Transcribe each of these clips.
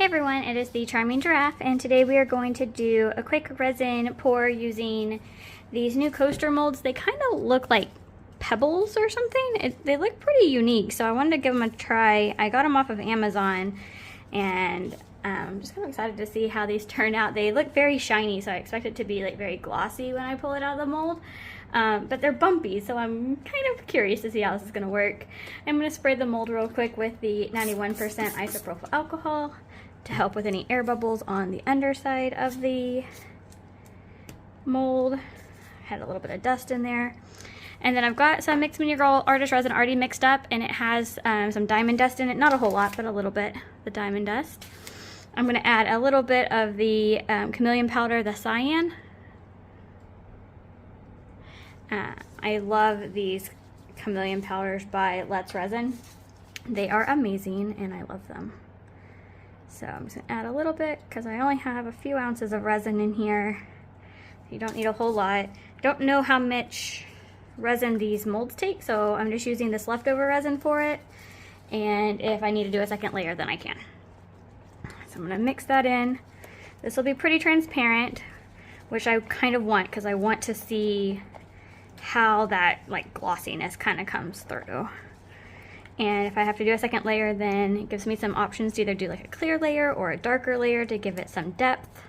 Hey everyone, it is the Charming Giraffe, and today we are going to do a quick resin pour using these new coaster molds. They kind of look like pebbles or something. They look pretty unique, so I wanted to give them a try. I got them off of Amazon, and I'm just kind of excited to see how these turn out. They look very shiny, so I expect it to be like very glossy when I pull it out of the mold. But they're bumpy, so I'm kind of curious to see how this is going to work. I'm going to spray the mold real quick with the 91% isopropyl alcohol to help with any air bubbles on the underside of the mold. Had a little bit of dust in there. And then I've got some Mix Mini Girl Artist Resin already mixed up, and it has some diamond dust in it. Not a whole lot, but a little bit, the diamond dust. I'm going to add a little bit of the chameleon powder, the cyan. I love these chameleon powders by Let's Resin. They are amazing, and I love them. So I'm just going to add a little bit because I only have a few ounces of resin in here. You don't need a whole lot. Don't know how much resin these molds take, so I'm just using this leftover resin for it. And if I need to do a second layer, then I can. So I'm going to mix that in. This will be pretty transparent, which I kind of want because I want to see how that like glossiness kind of comes through. And if I have to do a second layer, then it gives me some options to either do like a clear layer or a darker layer to give it some depth.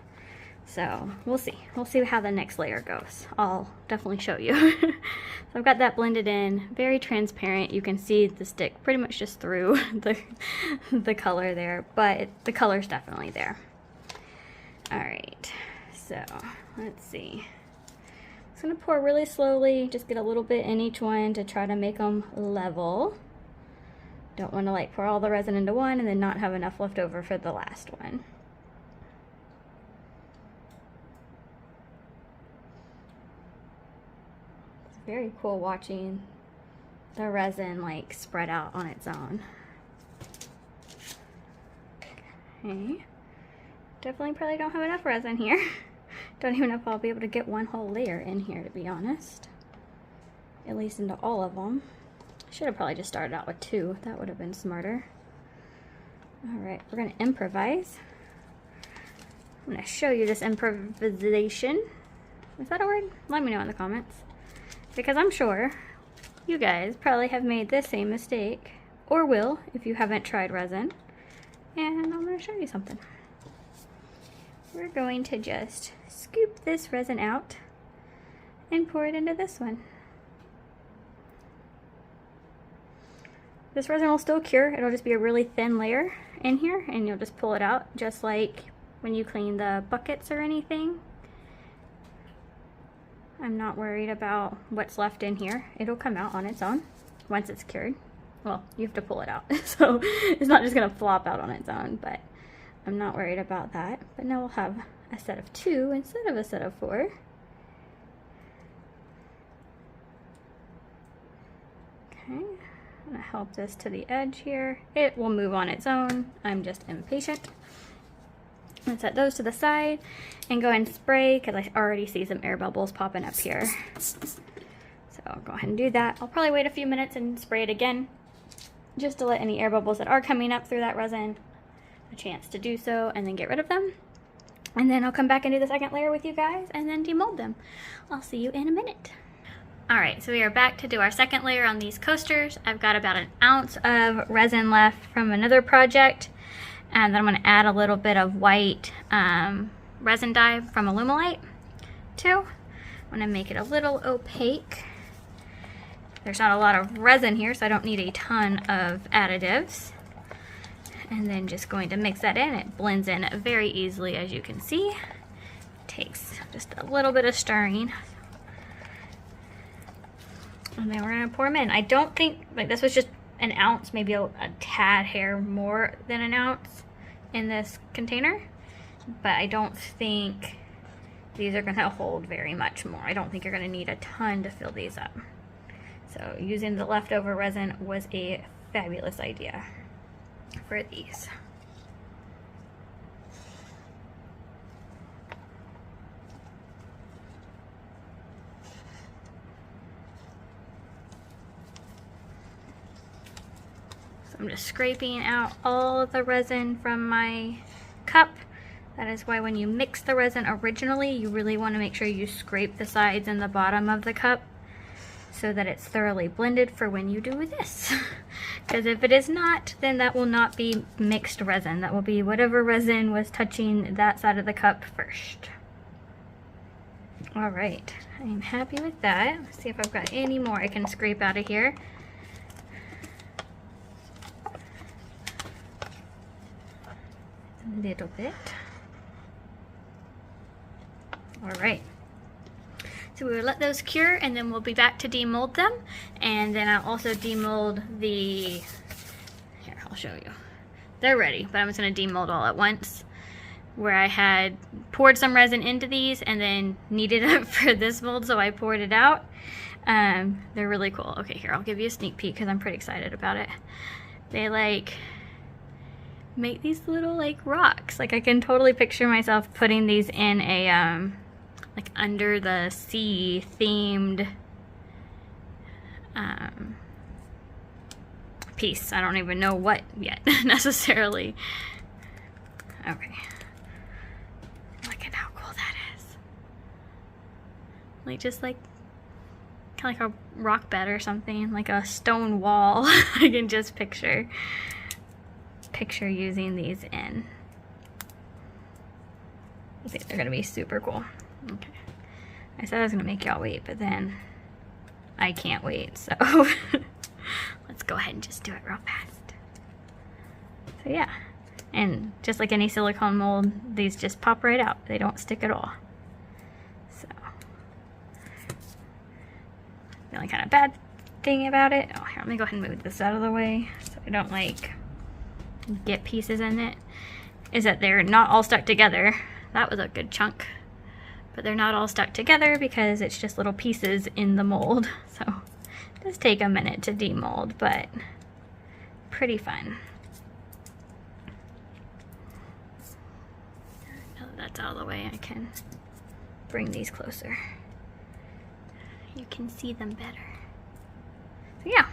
So we'll see. We'll see how the next layer goes. I'll definitely show you. So I've got that blended in, very transparent. You can see the stick pretty much just through the color there, but the color's definitely there. All right, so let's see. I'm just gonna pour really slowly, just get a little bit in each one to try to make them level. Don't want to like pour all the resin into one and then not have enough left over for the last one. It's very cool watching the resin like spread out on its own. Okay. Definitely probably don't have enough resin here. Don't even know if I'll be able to get one whole layer in here, to be honest. At least into all of them. Should have probably just started out with 2. That would have been smarter. Alright, we're going to improvise. I'm going to show you this improvisation. Is that a word? Let me know in the comments. Because I'm sure you guys probably have made this same mistake. Or will, if you haven't tried resin. And I'm going to show you something. We're going to just scoop this resin out and pour it into this one. This resin will still cure. It'll just be a really thin layer in here, and you'll just pull it out just like when you clean the buckets or anything. I'm not worried about what's left in here. It'll come out on its own once it's cured. Well, you have to pull it out, so it's not just gonna flop out on its own, but I'm not worried about that. But now we'll have a set of 2 instead of a set of 4. Okay. I'm going to help this to the edge here. It will move on its own. I'm just impatient. Let's set those to the side and go and spray because I already see some air bubbles popping up here. So I'll go ahead and do that. I'll probably wait a few minutes and spray it again just to let any air bubbles that are coming up through that resin a chance to do so and then get rid of them. And then I'll come back and do the second layer with you guys and then demold them. I'll see you in a minute. Alright, so we are back to do our second layer on these coasters. I've got about an ounce of resin left from another project, and then I'm going to add a little bit of white resin dye from Alumilite too. I'm going to make it a little opaque. There's not a lot of resin here, so I don't need a ton of additives. And then just going to mix that in. It blends in very easily, as you can see. It takes just a little bit of stirring. And then we're going to pour them in. I don't think, like this was just an ounce, maybe a tad hair more than an ounce in this container. But I don't think these are going to hold very much more. I don't think you're going to need a ton to fill these up. So using the leftover resin was a fabulous idea for these. I'm just scraping out all of the resin from my cup. That is why when you mix the resin originally, you really want to make sure you scrape the sides and the bottom of the cup so that it's thoroughly blended for when you do this. Because if it is not, then that will not be mixed resin. That will be whatever resin was touching that side of the cup first. All right, I'm happy with that. Let's see if I've got any more I can scrape out of here. A little bit. All right. So we will let those cure and then we'll be back to demold them. And then I'll also demold the, here, I'll show you. They're ready, but I'm just gonna demold all at once. Where I had poured some resin into these and then kneaded it for this mold, so I poured it out. They're really cool. Okay, here, I'll give you a sneak peek because I'm pretty excited about it. They like make these little like rocks. Like I can totally picture myself putting these in a like under the sea themed piece. I don't even know what yet necessarily. Okay. Look at how cool that is. Like just like kind of like a rock bed or something, like a stone wall. I can just picture using these in. I think they're gonna be super cool. Okay. I said I was gonna make y'all wait, but then I can't wait, so let's go ahead and just do it real fast. So yeah, and just like any silicone mold, these just pop right out. They don't stick at all. So the only kind of bad thing about it, oh here, let me go ahead and move this out of the way so I don't like get pieces in it, is that they're not all stuck together. That was a good chunk. But they're not all stuck together because it's just little pieces in the mold. So it does take a minute to demold, but pretty fun. Now that that's out of the way, I can bring these closer. You can see them better. So yeah,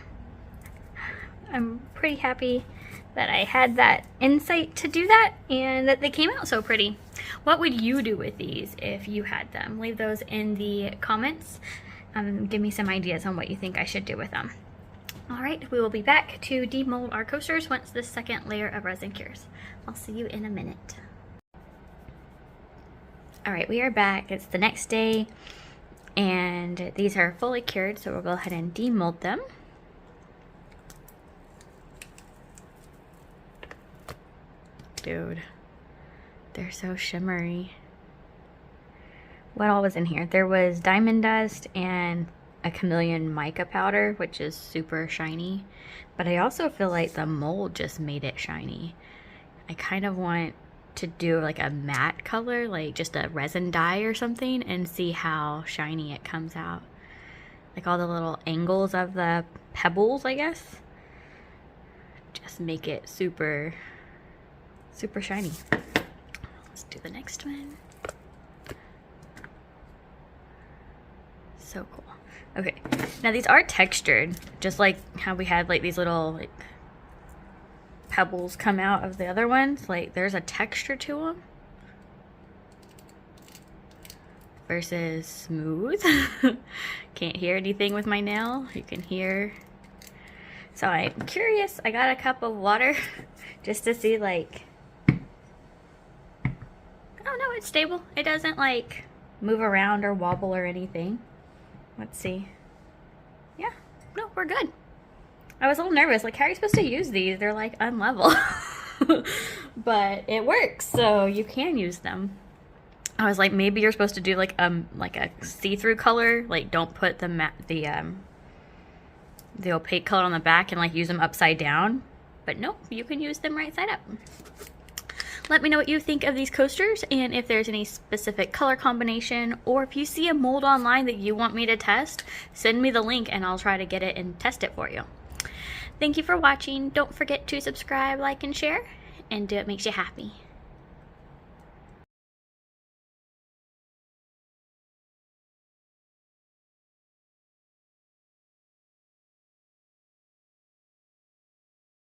I'm pretty happy that I had that insight to do that and that they came out so pretty. What would you do with these if you had them? Leave those in the comments. Give me some ideas on what you think I should do with them. All right, we will be back to demold our coasters once the second layer of resin cures. I'll see you in a minute. All right, we are back. It's the next day and these are fully cured, so we'll go ahead and demold them. Dude, they're so shimmery. What all was in here? There was diamond dust and a chameleon mica powder, which is super shiny. But I also feel like the mold just made it shiny. I kind of want to do like a matte color, like just a resin dye or something, and see how shiny it comes out. Like all the little angles of the pebbles, I guess. Just make it super shiny. Let's do the next one. So cool. Okay, now these are textured, just like how we had like these little like pebbles come out of the other ones. Like there's a texture to them versus smooth. Can't hear anything with my nail. You can hear. So I'm curious. I got a cup of water just to see like, oh no, it's stable. It doesn't like move around or wobble or anything. Let's see. Yeah, no, we're good. I was a little nervous, like how are you supposed to use these? They're like unlevel. But it works, so you can use them. I was like, maybe you're supposed to do like a see-through color, like don't put the opaque color on the back and like use them upside down. But nope, you can use them right side up. Let me know what you think of these coasters and if there's any specific color combination, or if you see a mold online that you want me to test, send me the link and I'll try to get it and test it for you. Thank you for watching. Don't forget to subscribe, like, and share, and do what makes you happy.